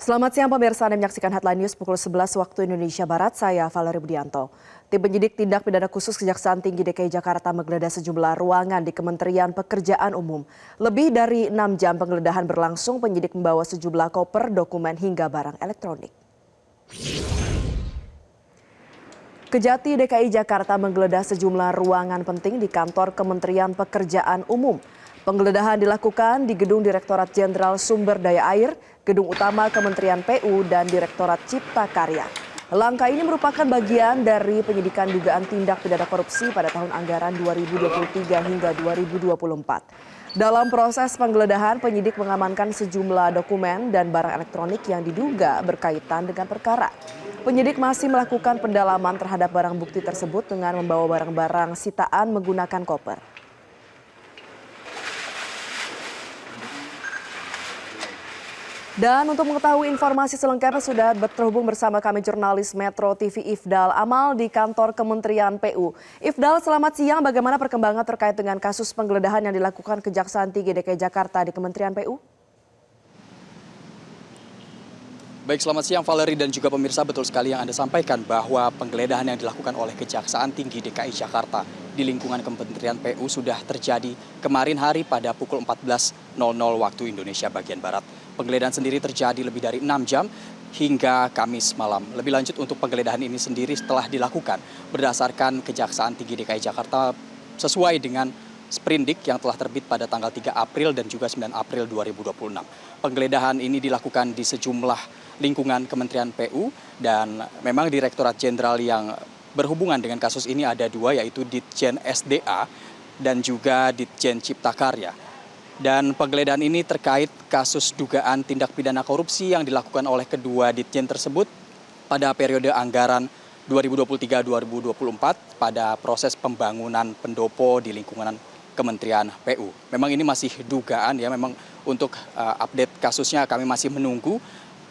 Selamat siang pemirsa, Anda menyaksikan Headline News pukul 11 waktu Indonesia Barat, saya Valerie Budianto. Tim penyidik tindak pidana khusus Kejaksaan Tinggi DKI Jakarta menggeledah sejumlah ruangan di Kementerian Pekerjaan Umum. Lebih dari 6 jam penggeledahan berlangsung, penyidik membawa sejumlah koper, dokumen hingga barang elektronik. Kejati DKI Jakarta menggeledah sejumlah ruangan penting di kantor Kementerian Pekerjaan Umum. Penggeledahan dilakukan di Gedung Direktorat Jenderal Sumber Daya Air, Gedung Utama Kementerian PU, dan Direktorat Cipta Karya. Langkah ini merupakan bagian dari penyidikan dugaan tindak pidana korupsi pada tahun anggaran 2023 hingga 2024. Dalam proses penggeledahan, penyidik mengamankan sejumlah dokumen dan barang elektronik yang diduga berkaitan dengan perkara. Penyidik masih melakukan pendalaman terhadap barang bukti tersebut dengan membawa barang-barang sitaan menggunakan koper. Dan untuk mengetahui informasi selengkapnya sudah terhubung bersama kami jurnalis Metro TV Ifdal Amal di kantor Kementerian PU. Ifdal, selamat siang. Bagaimana perkembangan terkait dengan kasus penggeledahan yang dilakukan Kejaksaan Tinggi DKI Jakarta di Kementerian PU? Baik, selamat siang Valerie dan juga pemirsa. Betul sekali yang Anda sampaikan bahwa penggeledahan yang dilakukan oleh Kejaksaan Tinggi DKI Jakarta di lingkungan Kementerian PU sudah terjadi kemarin hari pada pukul 14.00 waktu Indonesia bagian Barat. Penggeledahan sendiri terjadi lebih dari 6 jam hingga Kamis malam. Lebih lanjut untuk penggeledahan ini sendiri setelah dilakukan berdasarkan Kejaksaan Tinggi DKI Jakarta sesuai dengan sprindik yang telah terbit pada tanggal 3 April dan juga 9 April 2026. Penggeledahan ini dilakukan di sejumlah lingkungan Kementerian PU dan memang Direktorat Jenderal yang berhubungan dengan kasus ini ada dua, yaitu Ditjen SDA dan juga Ditjen Cipta Karya. Dan penggeledahan ini terkait kasus dugaan tindak pidana korupsi yang dilakukan oleh kedua Ditjen tersebut pada periode anggaran 2023-2024 pada proses pembangunan pendopo di lingkungan Kementerian PU. Memang ini masih dugaan ya, memang untuk update kasusnya kami masih menunggu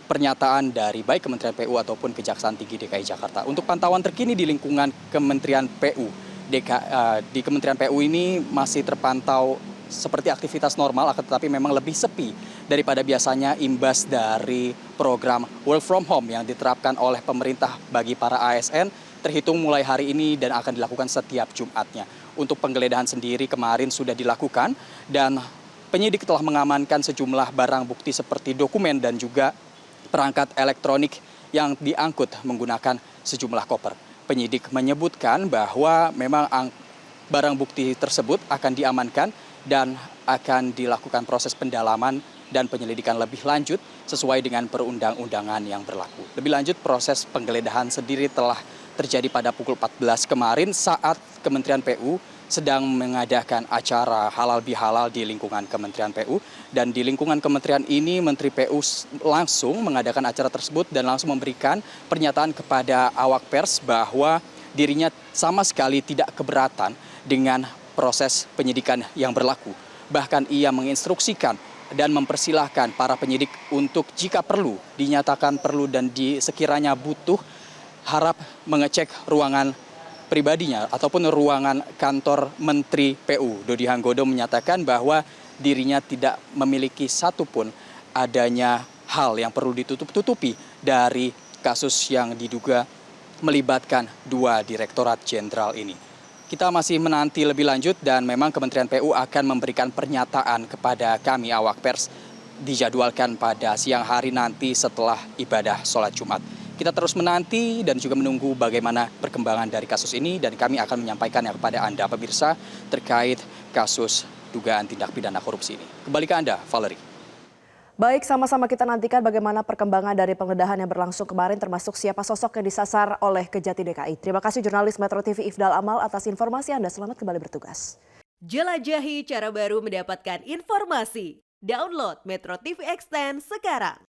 pernyataan dari baik Kementerian PU ataupun Kejaksaan Tinggi DKI Jakarta. Untuk pantauan terkini di lingkungan Kementerian PU, di Kementerian PU ini masih terpantau seperti aktivitas normal, tetapi memang lebih sepi daripada biasanya imbas dari program work from home yang diterapkan oleh pemerintah bagi para ASN terhitung mulai hari ini dan akan dilakukan setiap Jumatnya. Untuk penggeledahan sendiri kemarin sudah dilakukan dan penyidik telah mengamankan sejumlah barang bukti seperti dokumen dan juga perangkat elektronik yang diangkut menggunakan sejumlah koper. Penyidik menyebutkan bahwa memang barang bukti tersebut akan diamankan dan akan dilakukan proses pendalaman dan penyelidikan lebih lanjut sesuai dengan perundang-undangan yang berlaku. Lebih lanjut, proses penggeledahan sendiri telah terjadi pada pukul 14 kemarin saat Kementerian PU sedang mengadakan acara halal bihalal di lingkungan Kementerian PU. Dan di lingkungan kementerian ini Menteri PU langsung mengadakan acara tersebut dan langsung memberikan pernyataan kepada awak pers bahwa dirinya sama sekali tidak keberatan dengan proses penyidikan yang berlaku. Bahkan ia menginstruksikan dan mempersilahkan para penyidik untuk jika perlu, dinyatakan perlu dan sekiranya butuh, harap mengecek ruangan pribadinya ataupun ruangan kantor Menteri PU. Dodi Hanggodo menyatakan bahwa dirinya tidak memiliki satupun adanya hal yang perlu ditutup-tutupi dari kasus yang diduga melibatkan dua direktorat jenderal ini. Kita masih menanti lebih lanjut dan memang Kementerian PU akan memberikan pernyataan kepada kami awak pers dijadwalkan pada siang hari nanti setelah ibadah sholat Jumat. Kita terus menanti dan juga menunggu bagaimana perkembangan dari kasus ini dan kami akan menyampaikannya kepada Anda pemirsa terkait kasus dugaan tindak pidana korupsi ini. Kembali ke Anda, Valerie. Baik, sama-sama kita nantikan bagaimana perkembangan dari penggeledahan yang berlangsung kemarin termasuk siapa sosok yang disasar oleh Kejati DKI. Terima kasih jurnalis Metro TV Ifdal Amal atas informasi Anda. Selamat kembali bertugas. Jelajahi cara baru mendapatkan informasi. Download Metro TV Extend sekarang.